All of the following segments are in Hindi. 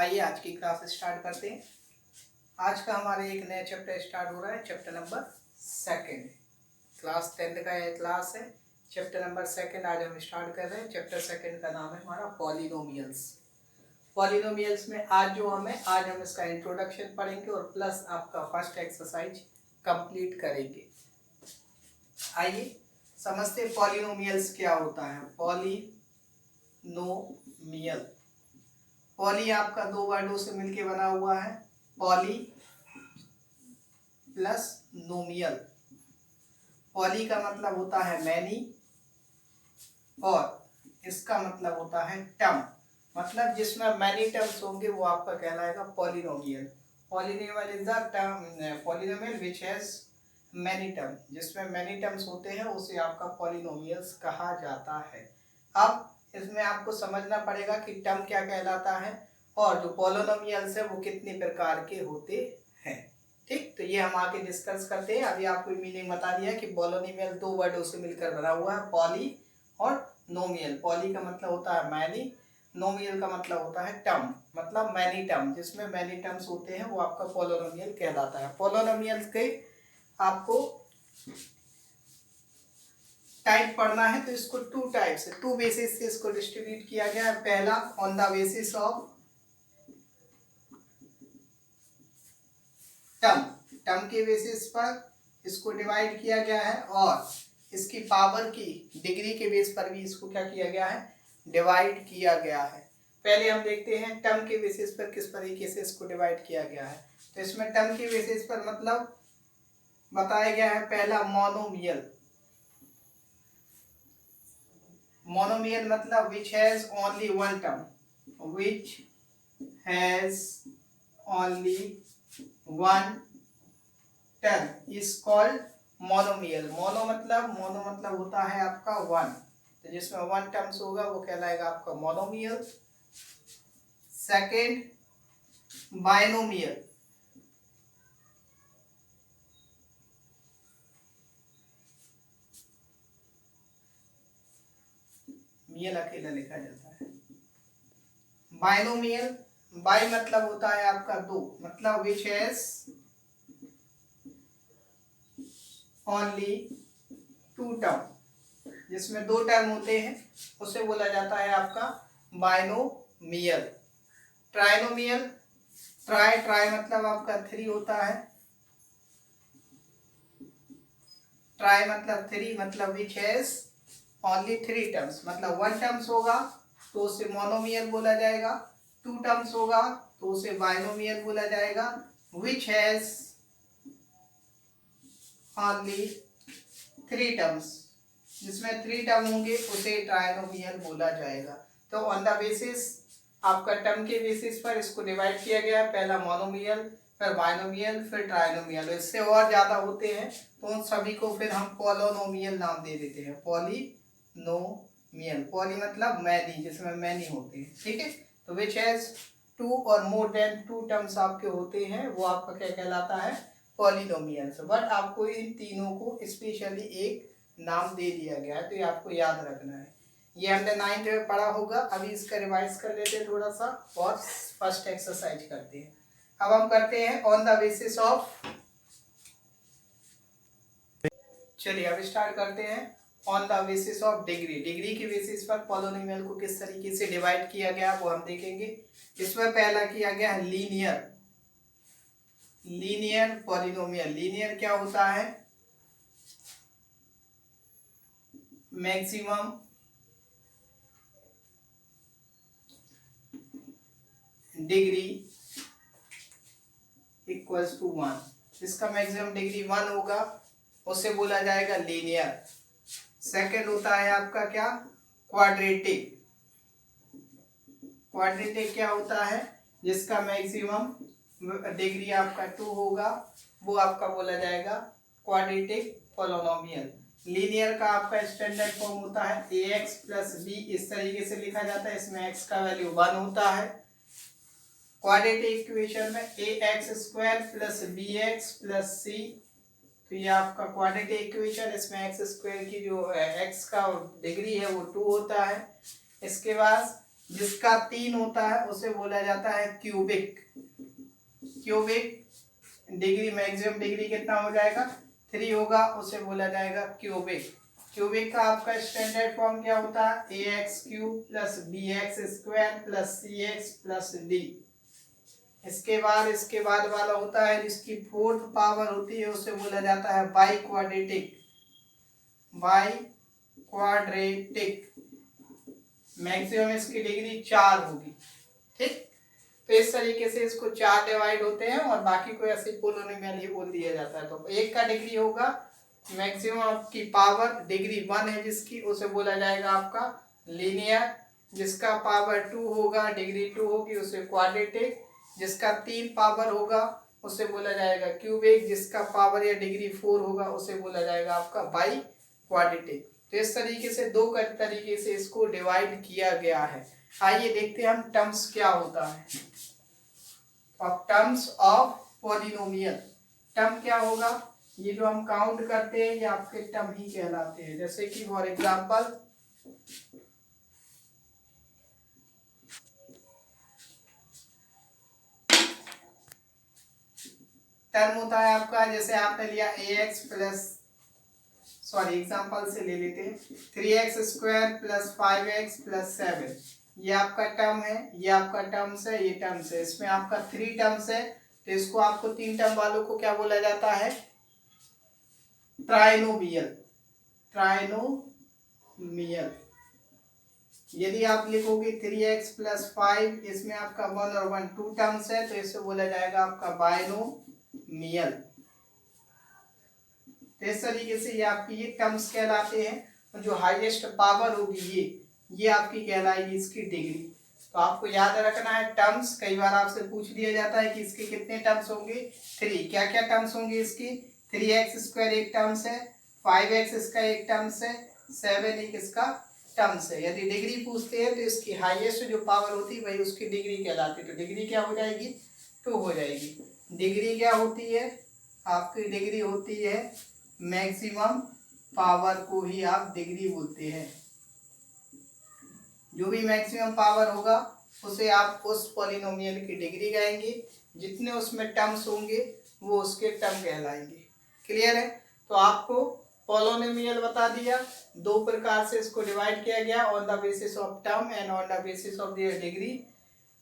आइए आज की क्लास स्टार्ट करते हैं। आज का हमारे एक नया चैप्टर स्टार्ट हो रहा है, चैप्टर नंबर 2। क्लास 10 का यह क्लास है, चैप्टर नंबर 2 आज हम स्टार्ट कर रहे हैं। चैप्टर 2 का नाम है हमारा पॉलिनोमियल्स। पॉलिनोमियल्स में आज हम इसका इंट्रोडक्शन पढ़ेंगे और प्लस आपका फर्स्ट एक्सरसाइज कंप्लीट करेंगे। आइए समझते हैं पॉलिनोमियल्स क्या होता है। पॉलिनोमियल, पॉली आपका दो वर्डों से मिलके बना हुआ है, पॉली प्लस नोमियल। पॉली का मतलब होता है मैनी और इसका मतलब होता है टर्म, मतलब जिसमें मैनी टर्म्स होंगे वो आपका कहलाएगा polynomial. Polynomial is the term, polynomial which has many term, जिसमें मैनी टर्म्स होते हैं उसे आपका पॉलिनोमियल्स कहा जाता है। अब इसमें आपको समझना पड़ेगा कि टर्म क्या कहलाता है और जो पॉलिनोमियल्स है वो कितने प्रकार के होते हैं। ठीक, तो ये हम आगे डिस्कस करते हैं। अभी आपको मीनिंग बता दिया कि पॉलिनोमियल दो वर्डों से मिलकर बना हुआ है, पॉली और नोमियल। पॉली का मतलब होता है मैनी, नोमियल का मतलब होता है टर्म, मतलब मैनी टर्म, जिसमें मैनी टर्म्स होते हैं वो आपका पॉलिनोमियल कहलाता है। पॉलिनोमियल के आपको टाइप पढ़ना है तो इसको टू टाइप्स है, टू बेसिस से इसको डिस्ट्रीब्यूट किया गया है। पहला on the basis of term, term के बेसिस पर इसको डिवाइड किया गया है और इसकी पावर की डिग्री के बेस पर भी इसको क्या किया गया है, डिवाइड किया गया है। पहले हम देखते हैं टर्म के बेसिस पर किस तरीके से इसको डिवाइड किया गया है। तो इसमें टर्म के बेसिस पर मतलब बताया गया है, पहला मोनोमियल। मोनोमियल मतलब which has only one term, which has only one term is called monomial. Mono मतलब होता है आपका वन, तो जिसमें वन टर्म्स होगा वो कहलाएगा आपका मोनोमियल। सेकंड बाइनोमियल, मियल अकेला लिखा जाता है। बाइनोमियल, बाई मतलब होता है आपका दो, मतलब which has only two term, जिसमें दो टर्म होते हैं उसे बोला जाता है आपका बाइनोमियल। ट्राइनोमियल, ट्राई मतलब आपका थ्री होता है, ट्राई मतलब थ्री, मतलब which has only three terms, मतलब वन टर्म्स होगा तो उसे मोनोमियल बोला जाएगा, टू टर्म्स होगा तो उसे बाइनोमियल बोला जाएगा, विच हैज ओनली थ्री टर्म्स, जिसमें थ्री टर्म होंगे उसे ट्राइनोमियल बोला जाएगा। तो ऑन द बेसिस आपका टर्म के बेसिस पर इसको डिवाइड किया गया, पहला मोनोमियल, फिर बाइनोमियल, फिर ट्राइनोमियल। इससे और ज्यादा होते हैं तो उन सभी को फिर हम पॉलिनोमियल नाम दे देते हैं, पॉलिनोमियल। पॉली मतलब मैनी, जिसमें मैनी होते हैं। ठीक है, तो विच हैज टू और मोर देन टू टर्म्स आपके होते हैं वो आपका क्या कहलाता है, पॉलिनोमियल्स। बट आपको इन तीनों को स्पेशली एक नाम दे दिया गया है, तो ये आपको याद रखना है। ये हमने 9th में पढ़ा होगा, अभी इसका रिवाइज कर लेते हैं थोड़ा सा और फर्स्ट एक्सरसाइज करते हैं। अब हम करते हैं ऑन द बेसिस ऑफ, चलिए अब स्टार्ट करते हैं on the basis of degree. Degree के बेसिस पर पॉलिनोमियल को किस तरीके से डिवाइड किया गया वो हम देखेंगे। इसमें पहला किया गया है लीनियर, लीनियर पॉलिनोमियल। लीनियर क्या होता है, maximum degree equals to one, इसका मैक्सिमम डिग्री वन होगा उसे बोला जाएगा लीनियर। सेकंड होता है आपका क्या, क्वाड्रेटिक। क्वाड्रेटिक क्या होता है, जिसका मैक्सिमम डिग्री आपका टू होगा वो आपका बोला जाएगा क्वाड्रेटिक पॉलिनोमियल। लीनियर का आपका स्टैंडर्ड फॉर्म होता है ax प्लस बी, इस तरीके से लिखा जाता है, इसमें x का वैल्यू 1 होता है। क्वाड्रेटिक इक्वेशन में ax square plus bx plus c, तो ये आपका क्वाड्रेटिक इक्वेशन, इसमें x स्क्वायर की जो x का डिग्री है वो 2 होता है। इसके बाद जिसका 3 होता है उसे बोला जाता है cubic. Cubic degree, maximum degree कितना हो जाएगा, 3 होगा, उसे बोला जाएगा क्यूबिक। क्यूबिक का आपका स्टैंडर्ड फॉर्म क्या होता है, ax³ plus bx² plus cx plus d। इसके बाद वाला होता है जिसकी 4th पावर होती है, उसे बोला जाता है बाई क्वाड्रेटिक। मैक्सिमम इसकी डिग्री 4 होगी। ठीक, तो इस तरीके से इसको 4 डिवाइड होते हैं और बाकी को ऐसे पोलिनोमियल ही बोल दिया जाता है। तो एक का डिग्री होगा मैक्सिमम आपकी पावर डिग्री 1 है जिसकी, उसे बोला जाएगा आपका लीनियर। जिसका पावर 2 होगा, डिग्री 2 होगी, उसे क्वाड्रेटिक। जिसका 3 पावर होगा उसे बोला जाएगा क्यूबिक। जिसका पावर या डिग्री 4 होगा उसे बोला जाएगा आपका बाई क्वाड्रेटिक। तो इस तरीके से 2 तरीके से इसको डिवाइड किया गया है। आइए देखते हैं हम टर्म्स क्या होता है। अब टर्म्स ऑफ पॉलिनोमियल, टर्म क्या होगा, ये जो हम काउंट करते हैं ये आपके टर्म ही कहलाते हैं। जैसे कि फॉर एग्जांपल टर्म होता है आपका, जैसे आपने लिया ax प्लस, सॉरी एग्जांपल से ले लेते हैं, 3x² प्लस 5x प्लस 7, ये आपका टर्म है, ये आपका टर्म्स है, ये टर्म्स है। इसमें आपका 3 टर्म्स है, तो इसको आपको 3 टर्म वालों को क्या बोला जाता है, ट्राइनोमियल। ट्राइनोमियल। यदि आप लिखोगे 3x प्लस 5, इसमें आपका 1 और 1 2 टर्म्स है, तो इसे बोला जाएगा आपका बाइनोमियल। तो इस तरीके से ये आपकी ये टर्म्स कहलाते हैं। और जो हाईएस्ट पावर होगी ये आपकी कहलाएगी इसकी डिग्री। तो आपको याद रखना है टर्म्स, कई बार आपसे पूछ लिया जाता है कि इसके कितने टर्म्स होंगे, 3। क्या क्या टर्म्स होंगे इसकी, 3x² एक टर्म्स है, 5x इसका एक टर्म्स है, 7 एक इसका टर्म्स है। यदि डिग्री पूछते हैं तो इसकी हाईएस्ट जो पावर होती है वही उसकी डिग्री कहलाती है। तो डिग्री क्या हो जाएगी, 2 हो जाएगी। डिग्री क्या होती है, आपकी डिग्री होती है मैक्सिमम पावर को ही आप डिग्री बोलते हैं। जो भी मैक्सिमम पावर होगा उसे आप उस पॉलिनोमियल की डिग्री कहेंगे। जितने उसमें टर्म्स होंगे वो उसके टर्म कहलाएंगे। क्लियर है। तो आपको पॉलिनोमियल बता दिया, 2 प्रकार से इसको डिवाइड किया गया, on the basis of term and on the basis of their degree.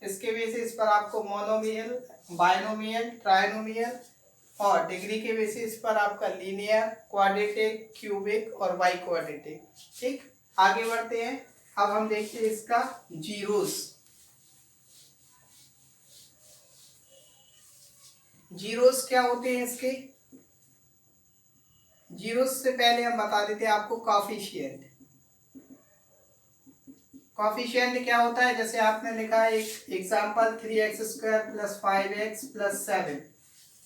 इसके बेसिस पर आपको मोनोमियल, बाइनोमियल, ट्राइनोमियल और डिग्री के बेसिस पर आपका लीनियर, क्वाड्रेटिक, क्यूबिक और बाई क्वाड्रेटिक। ठीक, आगे बढ़ते हैं। अब हम देखते हैं इसका जीरोस। जीरोस क्या होते हैं इसके, जीरोस से पहले हम बता देते हैं आपको कॉफिशिएंट। कॉफिशिएंट क्या होता है, जैसे आपने लिखा है एक example 3x² plus 5x plus 7।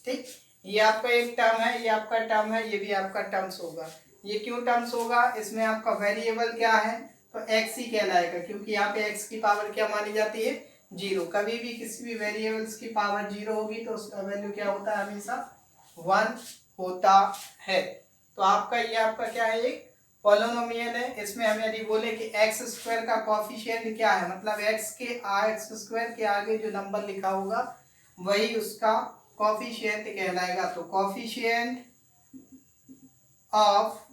ठीक, ये आपका एक टर्म है, ये आपका टर्म है, ये भी आपका टर्म्स होगा। ये क्यों टर्म्स होगा, इसमें आपका वेरिएबल क्या है, तो x ही कहलाएगा, क्योंकि यहाँ पे x की पावर क्या मानी जाती है, 0। कभी भी किसी भी वेरिएबल्स की पावर 0 होगी तो उसका वैल्यू क्या होता है, हमेशा 1 होता है। तो आपका ये आपका क्या है, एक पॉलिनोमियल है। इसमें हम यदि बोले कि x² का कॉफिशिएंट क्या है, मतलब x² के आगे जो नंबर लिखा होगा वही उसका कॉफिशिएंट कहलाएगा। तो coefficient of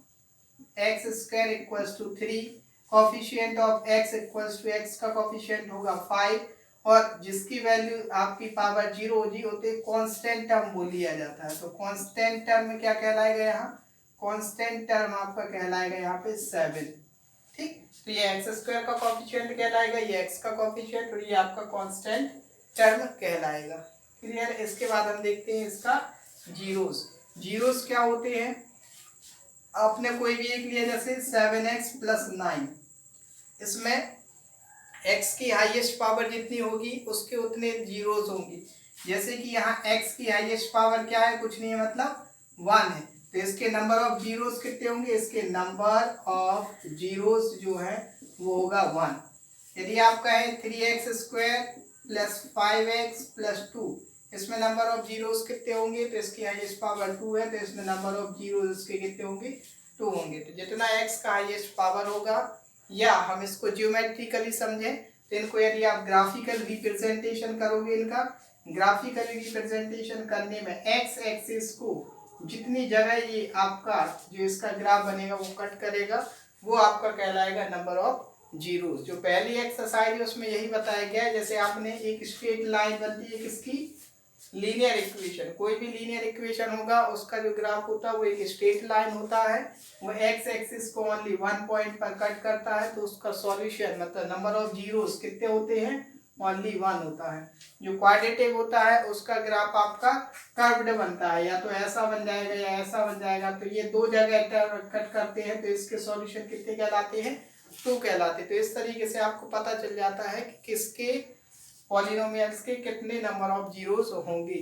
x² equals to 3, coefficient of x equals to x का कॉफिशिएंट होगा 5, और जिसकी वैल्यू आपकी पावर 0 होती है कांस्टेंट टर्म बोल लिया जाता है। तो कांस्टेंट टर्म में क्या कहलाएगा, यहाँ कांस्टेंट टर्म आपका कहलाएगा यहाँ पे 7। ठीक, तो ये x² का कॉफिशिएंट कहलाएगा, ये x का कॉफिशिएंट, और ये आपका कांस्टेंट टर्म कहलाएगा। क्लियर। इसके बाद हम देखते हैं इसका जीरोस। जीरोस क्या होते हैं, आपने कोई भी एक लिया जैसे 7x प्लस 9, इसमें x की हाईएस्ट पावर जितनी होगी उसके उतने जीरोस होंगी। जैसे कि यहाँ x की हाईएस्ट पावर क्या है, कुछ नहीं है, मतलब 1 है, तो इसके नंबर ऑफ जीरोस कितने होंगे, इसके नंबर ऑफ जीरोस जो है वो होगा 1। यदि आप कहें 3x² प्लस 5x प्लस 2, इसमें नंबर ऑफ जीरोस कितने होंगे, तो इसकी हाईएस्ट पावर 2 है, तो इसमें नंबर ऑफ जीरोस इसके कितने होंगे, 2 होंगे। तो जितना x का हाईएस्ट पावर होगा, या हम इसको ज्योमेट्रिकली समझें तो इनको यदि आप ग्राफिकल रिप्रेजेंटेशन करोगे, इनका ग्राफिकल रिप्रेजेंटेशन करने में एक्स एक्सिस को जितनी जगह ये आपका जो इसका ग्राफ बनेगा वो कट करेगा, वो आपका कहलाएगा नंबर ऑफ जीरोस। जो पहली एक्सरसाइज है उसमें यही बताया गया है। जैसे आपने एक स्ट्रेट लाइन बनती है किसकी, लीनियर इक्वेशन, कोई भी लीनियर इक्वेशन होगा उसका जो ग्राफ होता है वो एक स्ट्रेट लाइन होता है, वो एक्स एक्सिस को ओनली 1 पॉइंट पर कट करता है, तो उसका सॉल्यूशन मतलब नंबर ऑफ जीरोस कितने होते हैं, ओनली 1 होता है। जो क्वाड्रेटिक होता है उसका ग्राफ आपका कर्व्ड बनता है, या तो ऐसा बन जाएगा या ऐसा बन जाएगा, तो ये दो जगह कट करते हैं, तो इसके सॉल्यूशन कितने कहलाते हैं, 2 कहलाते हैं। तो इस तरीके से आपको पता चल जाता है कि किसके पॉलिनोमियल्स के कितने नंबर ऑफ जीरोस होंगे।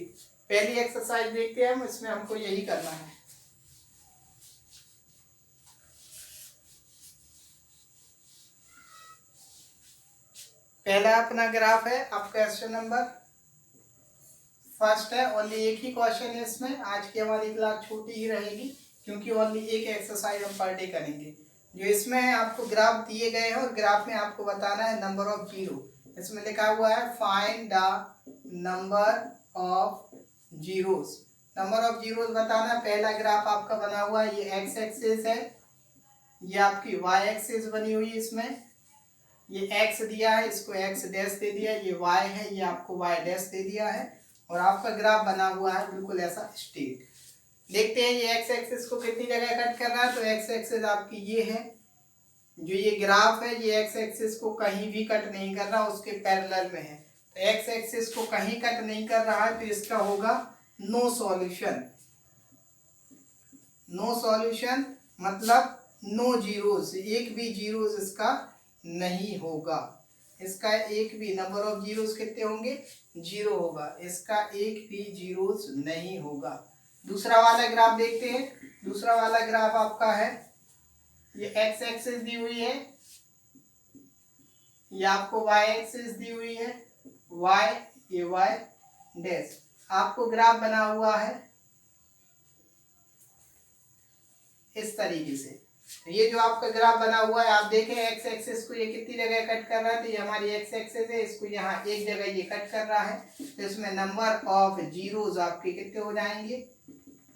पहली एक्सरसाइज देखते हैं हम, इसमें हमको यही करना है। पहला अपना ग्राफ है, अब क्वेश्चन नंबर फर्स्ट है। ओनली एक ही क्वेश्चन है इसमें, आज की हमारी क्लास छोटी ही रहेगी क्योंकि ओनली एक एक्सरसाइज हम पर डे करेंगे। जो इसमें है आपको ग्राफ दिए गए हैं और ग्राफ में आपको बताना है नंबर ऑफ जीरो। इसमें लिखा हुआ है find the number of zeros. Number of zeros बताना। पहला ग्राफ आपका बना हुआ है, ये एक्स एक्सिस है, ये आपकी वाई एक्सिस बनी हुई है, इसमें ये x दिया है, इसको x डैश दे दिया, ये y है, ये आपको y डैश दे दिया है, और आपका ग्राफ बना हुआ है बिल्कुल ऐसा स्ट्रेट। देखते हैं ये x एक्सिस को कितनी जगह कट कर रहा है। तो x एक्सिस आपकी ये है, जो ये ग्राफ है ये x एक्सिस को कहीं भी कट नहीं कर रहा, उसके पैरेलल में है। तो x एक्सिस को कहीं कट नहीं कर रहा है, तो इसका होगा नो सॉल्यूशन। नो सॉल्यूशन मतलब नो जीरोस, एक भी जीरोस इसका नहीं होगा। इसका एक भी नंबर ऑफ जीरोस कितने होंगे, 0 होगा, इसका एक भी जीरोस नहीं होगा। दूसरा वाला ग्राफ देखते हैं। दूसरा वाला ग्राफ आपका है, ये x एक्सिस दी हुई है, ये आपको y एक्सिस दी हुई है, y, ये y डैश। आपको ग्राफ बना हुआ है इस तरीके से। तो ये जो आपका ग्राफ बना हुआ है, आप देखें एक्स एक्सिस को ये कितनी जगह कट कर रहा है, तो ये हमारी एक्स एक्सिस है, इसको यहाँ एक जगह ये कट कर रहा है, तो इसमें नंबर ऑफ जीरोस आपके कितने हो जाएंगे,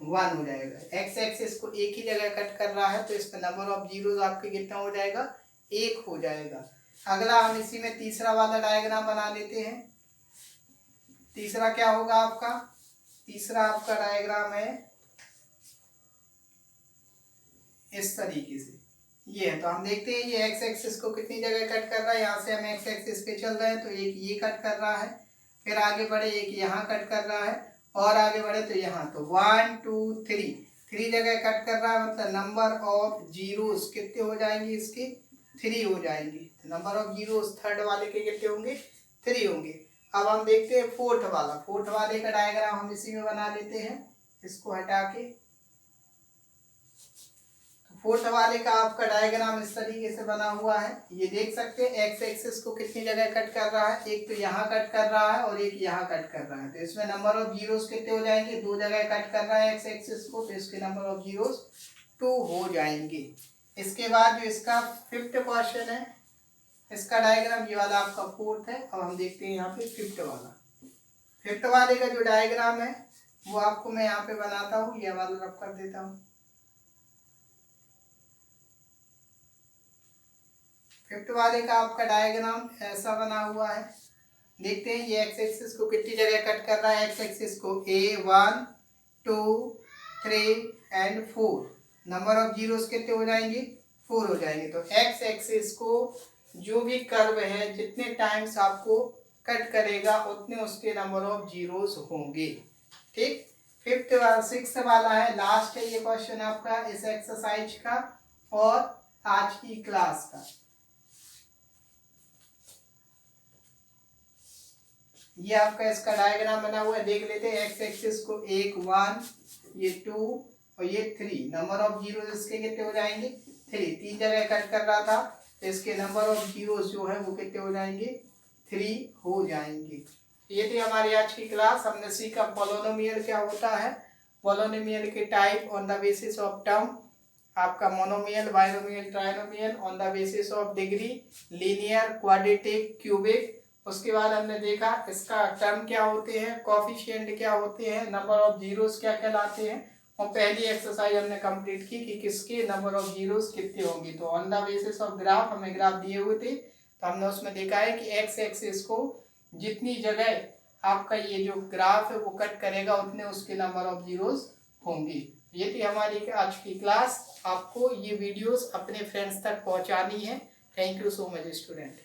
1 हो जाएगा। एक्स एक्सिस को एक ही जगह कट कर रहा है, तो इसमें नंबर ऑफ जीरोस आपके कितना हो जाएगा, 1 हो जाएगा। अगला हम इसी में तीसरा वाला डायग्राम बना लेते हैं। तीसरा क्या होगा आपका, तीसरा आपका डायग्राम है इस तरीके से, ये है। तो हम देखते हैं ये एक्स एक्सिस को कितनी जगह कट कर रहा है। यहाँ से हम एक्स एक्सिस पे चल रहे हैं, तो एक ये कट कर रहा है, फिर आगे बढ़े एक यहाँ कट कर रहा है, और आगे बढ़े तो यहाँ, तो 1 2 3 जगह कट कर रहा है, मतलब नंबर ऑफ जीरोस कितने हो जाएंगे इसके, 3 हो जाएंगे। नंबर ऑफ जीरोस थर्ड वाले के कितने होंगे, 3 होंगे। अब हम देखते हैं फोर्थ वाला। फोर्थ वाले का डायग्राम हम इसी में बना लेते हैं, इसको हटा के। फोर्थ वाले का आपका डायग्राम इस तरीके से बना हुआ है, ये देख सकते हैं एक्स एक्सिस को कितनी जगह कट कर रहा है, एक तो यहाँ कट कर रहा है और एक यहाँ कट कर रहा है, तो इसमें नंबर ऑफ जीरोस कितने हो जाएंगे, 2 जगह कट कर रहा है एक्स एक्सिस को, तो इसके नंबर ऑफ जीरोस 2 हो जाएंगे। इसके बाद जो इसका फिफ्थ क्वेश्चन है, इसका डायग्राम ये वाला आपका फोर्थ है। अब हम देखते हैं यहाँ पे फिफ्थ वाला। फिफ्थ वाले का जो डायग्राम है वो आपको मैं यहाँ पे बनाता हूँ, ये वाला रब कर देता हूँ। फिफ्थ वाले का आपका डायग्राम ऐसा बना हुआ है, देखते हैं ये एक्स एक्सिस को कितनी जगह कट कर रहा है। एक्स एक्सिस को 1 2 3 एंड 4, नंबर ऑफ जीरोस कितने हो जाएंगे, 4 हो जाएंगे। तो एक्स एक्सिस को जो भी कर्व है जितने टाइम्स आपको कट करेगा उतने उसके नंबर ऑफ जीरोस होंगे। ठीक, फिफ्थ सिक्स्थ वाला है, लास्ट है ये क्वेश्चन आपका इस एक्सरसाइज का और आज की क्लास का। ये आपका इसका डायग्राम बना हुआ है, देख लेते हैं। एक्स एक्सिस को 1 ये 2 और ये 3, नंबर ऑफ जीरो इसके कितने हो जाएंगे, 3 जगह कट कर रहा था, तो इसके नंबर ऑफ जीरोस जो है वो कितने हो जाएंगे, 3 हो जाएंगे। ये थी हमारी आज की क्लास। हमने सीखा पॉलिनोमियल क्या होता है, पॉलिनोमियल के type on the basis of term, आपका monomial, binomial, trinomial on the basis of degree, linear, quadratic, cubic. उसके बाद हमने देखा इसका टर्म क्या होते हैं, कोफिशिएंट क्या होते हैं, नंबर ऑफ जीरोस क्या कहलाते हैं, और पहली एक्सरसाइज हमने कंप्लीट की कि किसके नंबर ऑफ जीरोस कितने होंगे। तो on the basis of graph, हमें ग्राफ दिए हुए थे तो हमने उसमें देखा है कि एक्स एक्सिस को जितनी जगह आपका ये जो ग्राफ है वो कट करेगा उतने उसके नंबर ऑफ जीरोस होंगे। ये थी हमारी आज की क्लास। आपको ये वीडियोस अपने फ्रेंड्स तक पहुंचानी है। Thank you so much student.